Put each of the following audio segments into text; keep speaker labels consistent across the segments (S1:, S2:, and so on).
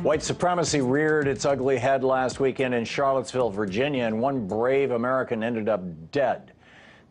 S1: White supremacy reared its ugly head last weekend in Charlottesville, Virginia, and one brave American ended up dead.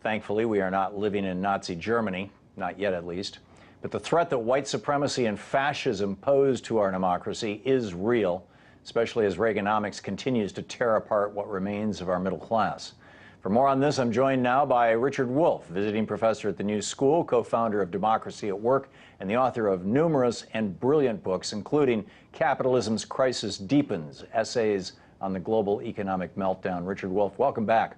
S1: Thankfully, we are not living in Nazi Germany, not yet at least. But the threat that white supremacy and fascism pose to our democracy is real, especially as Reaganomics continues to tear apart what remains of our middle class. For more on this, I'm joined now by Rичард Улф, visiting professor at the New School, co-founder of Democracy at Work, and the author of numerous and brilliant books, including Capitalism's Crisis Deepens, Essays on the Global Economic Meltdown. Rичард Ulf, welcome back.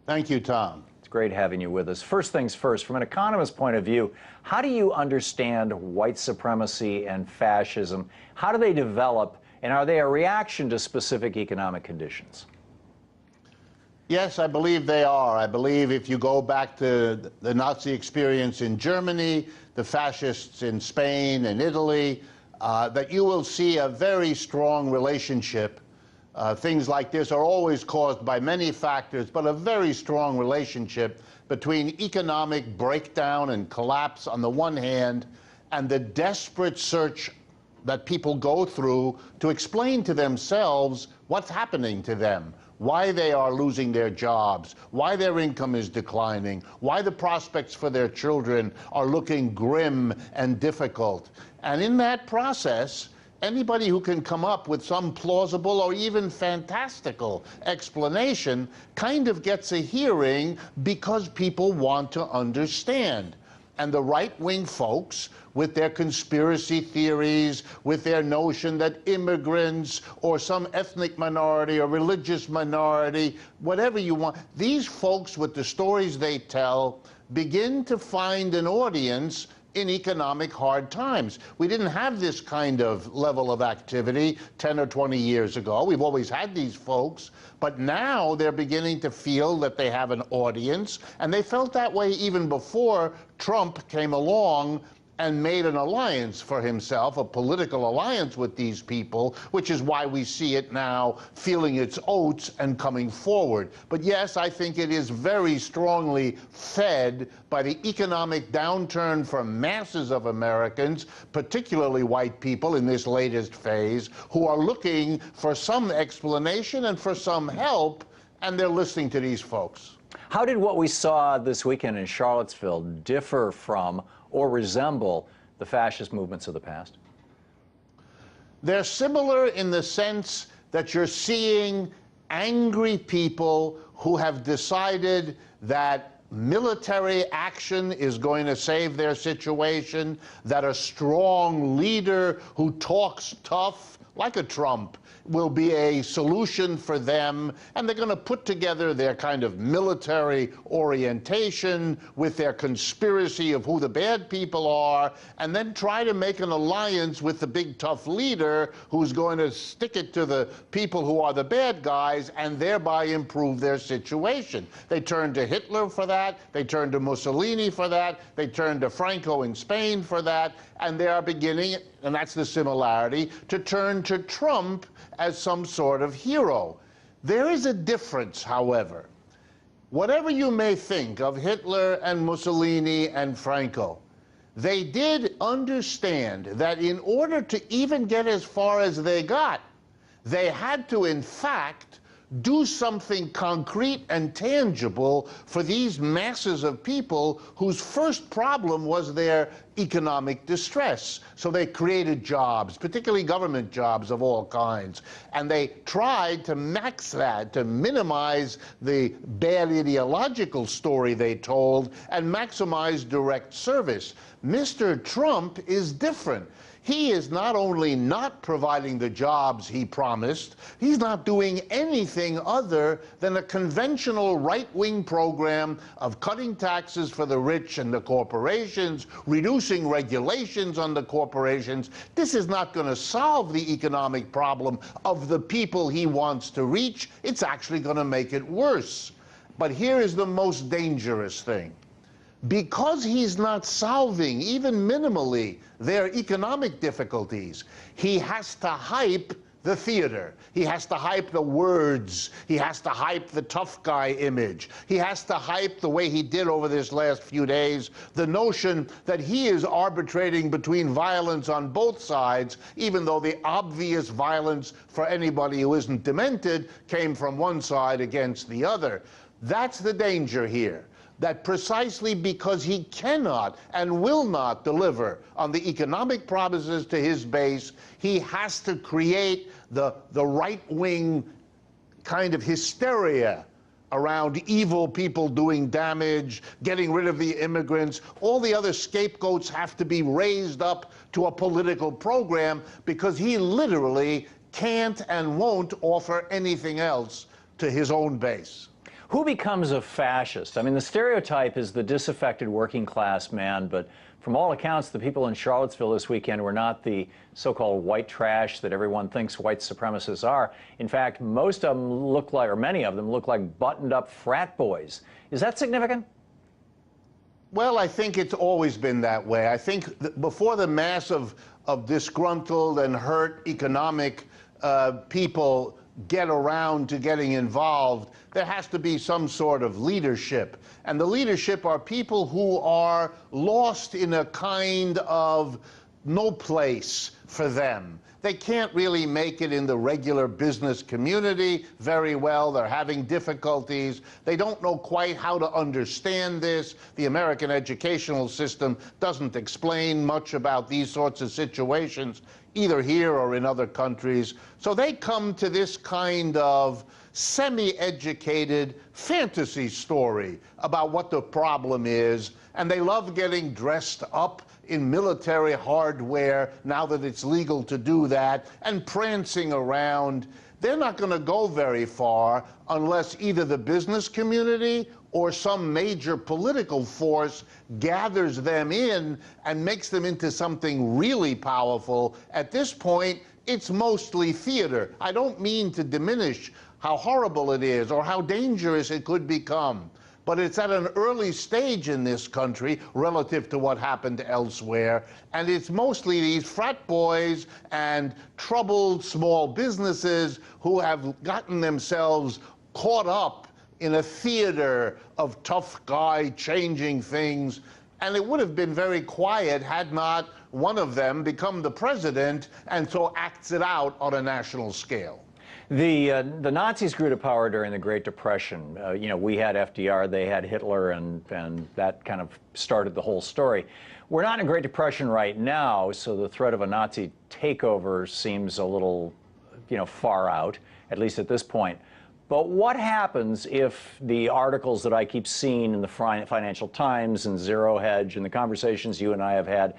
S2: Thank you, Tom.
S1: It's great having you with us. First things first, from an economist's point of view, how do you understand white supremacy and fascism? How do they develop, and are they a reaction to specific economic conditions?
S2: Yes, I believe they are. I believe if you go back to the Nazi experience in Germany, the fascists in Spain and Italy, that you will see a very strong relationship. Things like this are always caused by many factors, but a very strong relationship between economic breakdown and collapse on the one hand, and the desperate search that people go through to explain to themselves what's happening to them, why they are losing their jobs, why their income is declining, why the prospects for their children are looking grim and difficult. And in that process, anybody who can come up with some plausible or even fantastical explanation kind of gets a hearing because people want to understand. And the right-wing folks, with their conspiracy theories, with their notion that immigrants or some ethnic minority or religious minority, whatever you want, these folks with the stories they tell begin to find an audience in economic hard times. We didn't have this kind of level of activity 10 or 20 years ago. We've always had these folks, but now they're beginning to feel that they have an audience, and they felt that way even before Trump came along and made an alliance for himself, a political alliance with these people, which is why we see it now feeling its oats and coming forward. But yes, I think it is very strongly fed by the economic downturn for masses of Americans, particularly white people in this latest phase, who are looking for some explanation and for some help, and they're listening to these folks.
S1: How did what we saw this weekend in Charlottesville differ from or resemble the fascist movements of the past?
S2: They're similar in the sense that you're seeing angry people who have decided that military action is going to save their situation, that a strong leader who talks tough, like a Trump, will be a solution for them, and they're going to put together their kind of military orientation with their conspiracy of who the bad people are, and then try to make an alliance with the big tough leader who's going to stick it to the people who are the bad guys and thereby improve their situation. They turned to Hitler for that, they turned to Mussolini for that, they turned to Franco in Spain for that, and they are beginning, and that's the similarity, to turn to Trump as some sort of hero. There is a difference, however. Whatever you may think of Hitler and Mussolini and Franco, they did understand that in order to even get as far as they got, they had to, in fact, do something concrete and tangible for these masses of people whose first problem was their economic distress. So they created jobs, particularly government jobs of all kinds, and they tried to max that, to minimize the bad ideological story they told and maximize direct service. Mr. Trump is different. He is not only not providing the jobs he promised, he's not doing anything other than a conventional right-wing program of cutting taxes for the rich and the corporations, reducing regulations on the corporations. This is not going to solve the economic problem of the people he wants to reach. It's actually going to make it worse. But here is the most dangerous thing. Because he's not solving, even minimally, their economic difficulties, he has to hype the theater. He has to hype the words. He has to hype the tough guy image. He has to hype the way he did over this last few days, the notion that he is arbitrating between violence on both sides, even though the obvious violence for anybody who isn't demented came from one side against the other. That's the danger here. That precisely because he cannot and will not deliver on the economic promises to his base, he has to create the right-wing kind of hysteria around evil people doing damage, getting rid of the immigrants. All the other scapegoats have to be raised up to a political program because he literally can't and won't offer anything else to his own base.
S1: Who becomes a fascist? I mean, the stereotype is the disaffected working class man, but from all accounts, the people in Charlottesville this weekend were not the so-called white trash that everyone thinks white supremacists are. In fact, most of them look like, or many of them look like buttoned-up frat boys. Is that significant?
S2: Well, I think it's always been that way. I think before the mass of disgruntled and hurt economic people get around to getting involved, there has to be some sort of leadership. And the leadership are people who are lost in a kind of no place for them. They can't really make it in the regular business community very well. They're having difficulties. They don't know quite how to understand this. The American educational system doesn't explain much about these sorts of situations, either here or in other countries. So they come to this kind of semi-educated fantasy story about what the problem is, and they love getting dressed up in military hardware now that it's legal to do that, and prancing around. They're not going to go very far unless either the business community or some major political force gathers them in and makes them into something really powerful. At this point, it's mostly theater. I don't mean to diminish how horrible it is or how dangerous it could become, but it's at an early stage in this country relative to what happened elsewhere, and it's mostly these frat boys and troubled small businesses who have gotten themselves caught up in a theater of tough guy changing things. And it would have been very quiet had not one of them become the president and so acts it out on a national scale.
S1: The Nazis grew to power during the Great Depression. You know, we had FDR, they had Hitler, and that kind of started the whole story. We're not in a Great Depression right now, so the threat of a Nazi takeover seems a little, you know, far out, at least at this point. But what happens if the articles that I keep seeing in the Financial Times and Zero Hedge and the conversations you and I have had,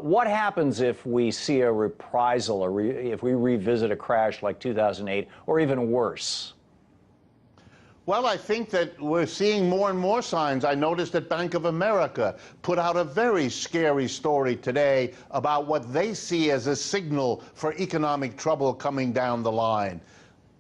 S1: what happens if we see a reprisal or if we revisit a crash like 2008 or even worse?
S2: Well, I think that we're seeing more and more signs. I noticed that Bank of America put out a very scary story today about what they see as a signal for economic trouble coming down the line.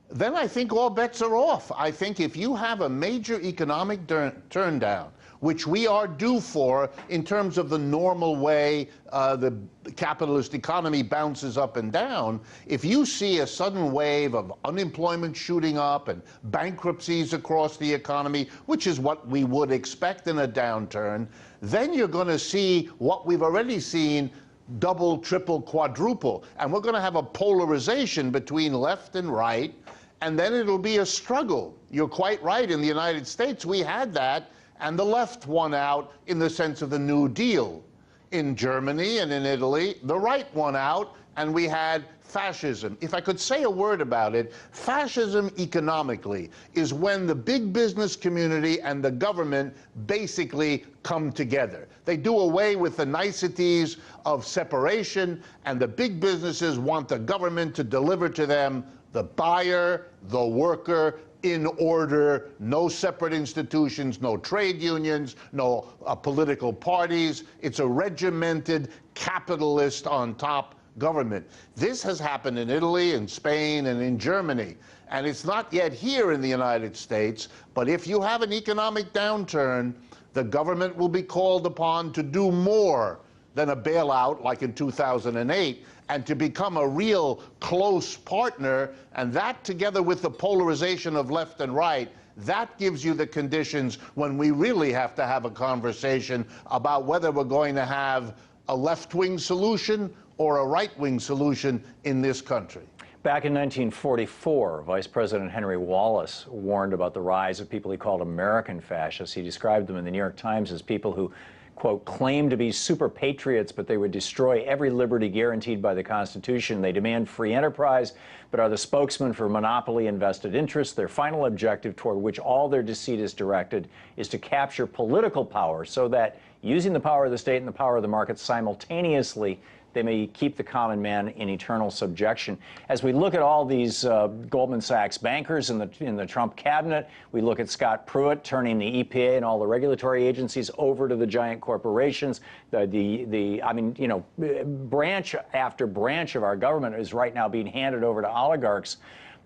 S2: Then I think all bets are off. I think if you have a major economic turndown, which we are due for in terms of the normal way the capitalist economy bounces up and down, if you see a sudden wave of unemployment shooting up and bankruptcies across the economy, which is what we would expect in a downturn, then you're going to see what we've already seen double, triple, quadruple. And we're going to have a polarization between left and right, and then it'll be a struggle. You're quite right. In the United States, we had that, and the left won out in the sense of the New Deal. In Germany and in Italy, the right won out, and we had fascism. If I could say a word about it, fascism economically is when the big business community and the government basically come together. They do away with the niceties of separation, and the big businesses want the government to deliver to them the buyer, the worker, in order, no separate institutions, no trade unions, no political parties. It's a regimented capitalist on top government. This has happened in Italy, in Spain, and in Germany. And it's not yet here in the United States, but if you have an economic downturn, the government will be called upon to do more than a bailout like in 2008, and to become a real close partner, and that together with the polarization of left and right, that gives you the conditions when we really have to have a conversation about whether we're going to have a left-wing solution or a right-wing solution in this country.
S1: Back in 1944, Vice President Henry Wallace warned about the rise of people he called American fascists. He described them in the New York Times as people who, quote, claim to be super patriots, but they would destroy every liberty guaranteed by the Constitution. They demand free enterprise, but are the spokesman for monopoly and vested interests. Their final objective, toward which all their deceit is directed, is to capture political power so that, using the power of the state and the power of the market simultaneously, they may keep the common man in eternal subjection. As we look at all these Goldman Sachs bankers in the Trump cabinet, we look at Scott Pruitt turning the EPA and all the regulatory agencies over to the giant corporations. I mean, you know, branch after branch of our government is right now being handed over to oligarchs.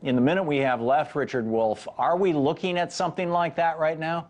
S1: In the minute we have left, Richard Wolf, are we looking at something like that right now?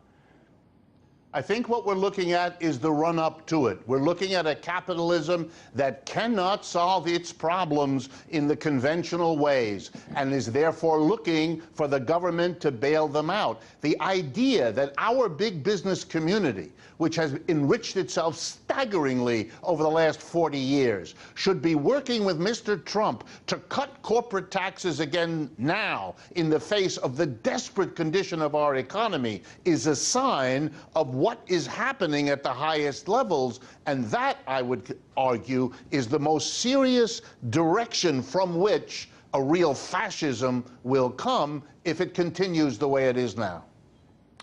S2: I think what we're looking at is the run-up to it. We're looking at a capitalism that cannot solve its problems in the conventional ways and is therefore looking for the government to bail them out. The idea that our big business community, which has enriched itself staggeringly over the last 40 years, should be working with Mr. Trump to cut corporate taxes again now in the face of the desperate condition of our economy is a sign of what is happening at the highest levels, and that, I would argue, is the most serious direction from which a real fascism will come if it continues the way it is now.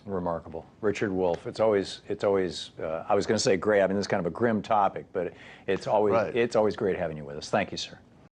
S1: Remarkable. Richard Wolf, it's always I was going to say great, I mean, this is kind of a grim topic, but it's always great having you with us. Thank you, sir.